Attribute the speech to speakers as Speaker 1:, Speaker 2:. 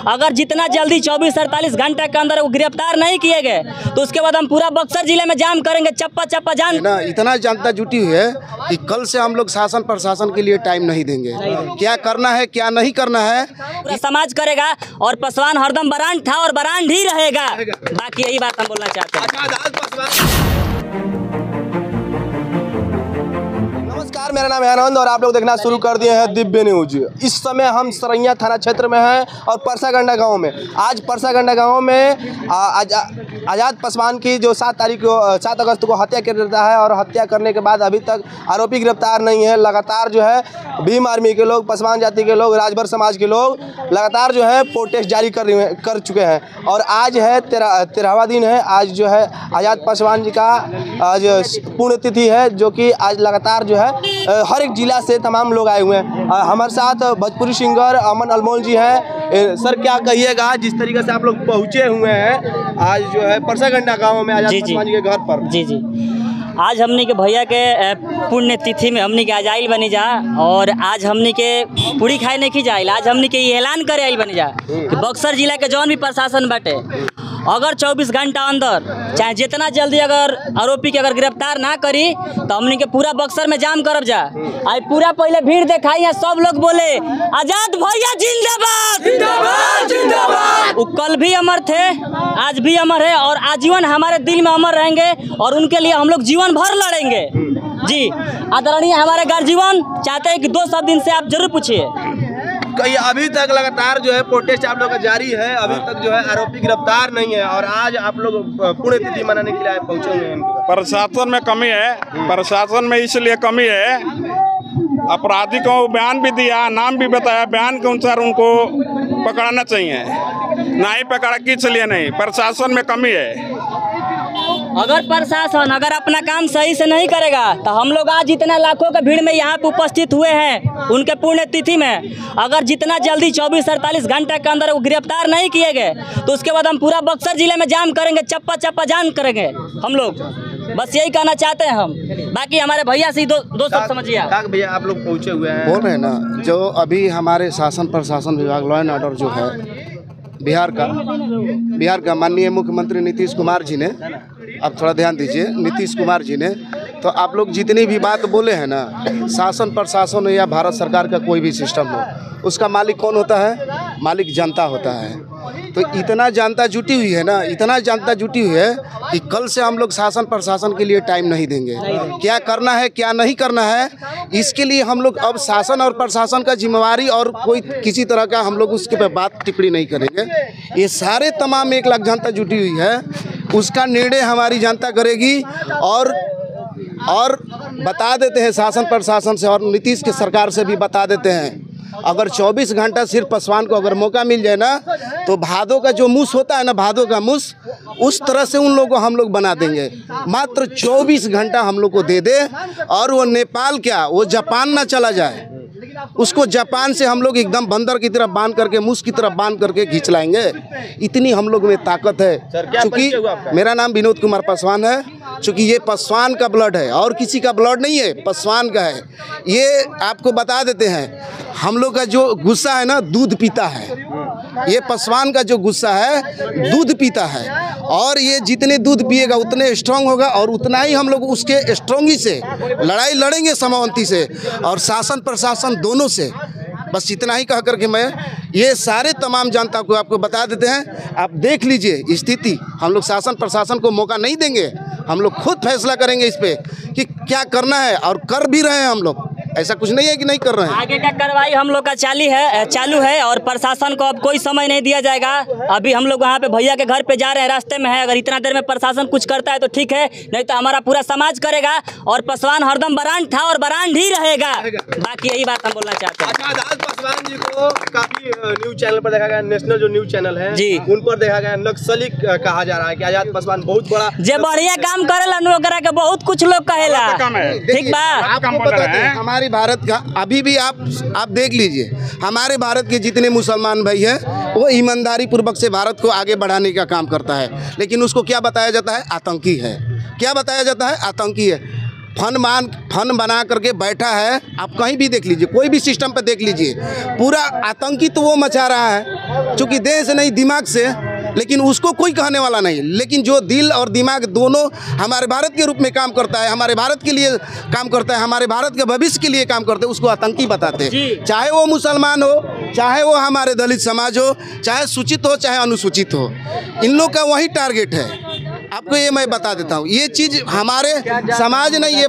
Speaker 1: अगर जितना जल्दी 24-48 घंटे के अंदर वो गिरफ्तार नहीं किए गए तो उसके बाद हम पूरा बक्सर जिले में जाम करेंगे, चप्पा चप्पा जाम।
Speaker 2: ना इतना जनता जुटी हुई है कि कल से हम लोग शासन प्रशासन के लिए टाइम नहीं देंगे। क्या करना है क्या नहीं करना है
Speaker 1: पूरा समाज करेगा और पासवान हरदम बरांड था और बरांड ही रहेगा। बाकी यही बात हम बोलना चाहते हैं।
Speaker 3: नमस्कार, मेरा नाम है आनंद और आप लोग देखना शुरू कर दिए हैं दिव्य न्यूज। इस समय हम सरैया थाना क्षेत्र में हैं और परसागंडा गांव में। आज परसागंडा गांव में आज़ाद पासवान की जो 7 अगस्त को हत्या कर देता है और हत्या करने के बाद अभी तक आरोपी गिरफ्तार नहीं है। लगातार जो है भीम आर्मी के लोग, पासवान जाति के लोग, राजभर समाज के लोग लगातार जो है प्रोटेस्ट जारी कर चुके हैं और आज है 13वां दिन है। आज जो है आज़ाद पासवान जी का आज पुण्यतिथि है, जो कि आज लगातार जो है हर एक जिला से तमाम लोग आए हुए हैं। हमारे साथ भोजपुरी सिंगर अमन अनमोल जी हैं। सर, क्या कहिएगा जिस तरीके से आप लोग पहुँचे हुए हैं आज जो है परसागंडा गांव में आज़ाद पासवान जी के घर पर?
Speaker 1: जी जी, आज हमने के भैया के पुण्य तिथि में हमने के आज आइल बनी जा और आज हमने के पूरी खाए नहीं की जाइल। आज हमने के ऐलान करे आइल बनी जा कि बक्सर जिला के जौन भी प्रशासन बाटे अगर 24 घंटा अंदर चाहे जितना जल्दी अगर आरोपी के अगर गिरफ्तार ना करी तो हमने के पूरा बक्सर में जाम करब जा। आज पूरा पहले भीड़ दिखाई है, सब लोग बोले आजाद भैया जिंदाबाद जिंदाबाद जिंदाबाद। वो कल भी अमर थे, आज भी अमर है और आजीवन हमारे दिल में अमर रहेंगे और उनके लिए हम लोग जीवन भर लड़ेंगे। जी आदरणीय हमारे गार्जियन चाहते हैं कि 2 शब्द दिन से आप जरूर पूछिए।
Speaker 3: कहीं अभी तक लगातार जो है प्रोटेस्ट आप लोग का जारी है, अभी तक जो है आरोपी गिरफ्तार नहीं है और आज आप लोग पुण्यतिथि मनाने के लिए पहुंचे हुए हैं।
Speaker 4: प्रशासन में कमी है, प्रशासन में इसलिए कमी है, अपराधी को बयान भी दिया, नाम भी बताया, बयान के अनुसार उनको पकड़ना चाहिए, ना ही पकड़ा किस लिए नहीं, प्रशासन में कमी है।
Speaker 1: अगर प्रशासन अगर अपना काम सही से नहीं करेगा तो हम लोग आज जितना लाखों के भीड़ में यहाँ पे उपस्थित हुए हैं उनके पुण्यतिथि में, अगर जितना जल्दी 24-48 घंटे के अंदर वो गिरफ्तार नहीं किए गए तो उसके बाद हम पूरा बक्सर जिले में जाम करेंगे, चप्पा चप्पा जाम करेंगे हम लोग। बस यही कहना चाहते हैं हम। बाकी हमारे भैया से दो सब समझिए।
Speaker 3: भैया आप लोग पहुँचे हुए हैं,
Speaker 2: बोल रहे हैं ना, जो अभी हमारे शासन प्रशासन विभाग लॉ एंड ऑर्डर जो है बिहार का माननीय मुख्यमंत्री नीतीश कुमार जी ने, आप थोड़ा ध्यान दीजिए, नीतीश कुमार जी ने, तो आप लोग जितनी भी बात बोले हैं ना, शासन प्रशासन या भारत सरकार का कोई भी सिस्टम हो, उसका मालिक कौन होता है? मालिक जनता होता है। तो इतना जनता जुटी हुई है ना, इतना जनता जुटी हुई है कि कल से हम लोग शासन प्रशासन के लिए टाइम नहीं देंगे। क्या करना है क्या नहीं करना है इसके लिए हम लोग अब शासन और प्रशासन का जिम्मेवारी और कोई किसी तरह का हम लोग उसके पे बात टिप्पणी नहीं करेंगे। ये सारे तमाम 1 लाख जनता जुटी हुई है, उसका निर्णय हमारी जनता करेगी और बता देते हैं शासन प्रशासन से और नीतीश के सरकार से भी बता देते हैं, अगर 24 घंटा सिर्फ पासवान को अगर मौका मिल जाए ना तो भादों का जो मूस होता है ना, भादों का मूस, उस तरह से उन लोगों को हम लोग बना देंगे। मात्र 24 घंटा हम लोग को दे दे और वो नेपाल क्या, वो जापान ना चला जाए, उसको जापान से हम लोग एकदम बंदर की तरफ बांध करके, मूस की तरफ बांध करके खींच लाएंगे। इतनी हम लोग में ताकत है। क्योंकि मेरा नाम विनोद कुमार पासवान है, चूँकि ये पासवान का ब्लड है और किसी का ब्लड नहीं है, पासवान का है। ये आपको बता देते हैं, हम लोग का जो गुस्सा है ना, दूध पीता है। ये पासवान का जो गुस्सा है दूध पीता है और ये जितने दूध पिएगा उतने स्ट्रांग होगा और उतना ही हम लोग उसके स्ट्रांगी से लड़ाई लड़ेंगे, समावंती से और शासन प्रशासन दोनों से। बस इतना ही कह करके मैं ये सारे तमाम जनता को आपको बता देते हैं। आप देख लीजिए स्थिति, हम लोग शासन प्रशासन को मौका नहीं देंगे, हम लोग खुद फैसला करेंगे इस पे कि क्या करना है और कर भी रहे हैं हम लोग। ऐसा कुछ नहीं है कि नहीं कर रहे हैं।
Speaker 1: आगे का कार्रवाई हम लोग का चालू है और प्रशासन को अब कोई समय नहीं दिया जाएगा। अभी हम लोग वहाँ पे भैया के घर पे जा रहे हैं, रास्ते में है। अगर इतना देर में प्रशासन कुछ करता है तो ठीक है, नहीं तो हमारा पूरा समाज करेगा और पासवान हरदम बरांड था और बरांड ही रहेगा। बाकी यही बात हम बोलना चाहते हैं।
Speaker 3: आजाद पासवान जी को काफी न्यूज चैनल पर देखा गया, नेशनल जो न्यूज चैनल है जी, उन पर देखा गया नक्सली कहा जा रहा है कि आजाद पासवान बहुत बड़ा
Speaker 1: जे बढ़िया काम करेला नौकरा के बहुत कुछ लोग कहेला। ठीक बा,
Speaker 2: आपको पता है हमारे भारत का अभी भी आप देख लीजिए, हमारे भारत के जितने मुसलमान भाई हैं वो ईमानदारी पूर्वक से भारत को आगे बढ़ाने का काम करता है, लेकिन उसको क्या बताया जाता है? आतंकी है। क्या बताया जाता है? आतंकी है। और ये जितने दूध पिएगा उतने स्ट्रांग होगा और उतना ही हम लोग उसके स्ट्रांगी से लड़ाई लड़ेंगे, समावंती से और शासन प्रशासन दोनों से। बस इतना ही कह करके मैं ये सारे तमाम जनता को आपको बता देते हैं। आप देख लीजिए फन बना करके बैठा है। आप कहीं भी देख लीजिए, कोई भी सिस्टम पे देख लीजिए, पूरा आतंकी तो वो मचा रहा है चूँकि देह से नहीं दिमाग से, लेकिन उसको कोई कहने वाला नहीं। लेकिन जो दिल और दिमाग दोनों हमारे भारत के रूप में काम करता है, हमारे भारत के लिए काम करता है, हमारे भारत के भविष्य के लिए काम करते हैं, उसको आतंकी बताते हैं। चाहे वो मुसलमान हो, चाहे वो हमारे दलित समाज हो, चाहे सूचित हो चाहे अनुसूचित हो, इन लोग का वही टारगेट है। आपको ये मैं बता देता हूँ, ये चीज़ हमारे समाज ने ये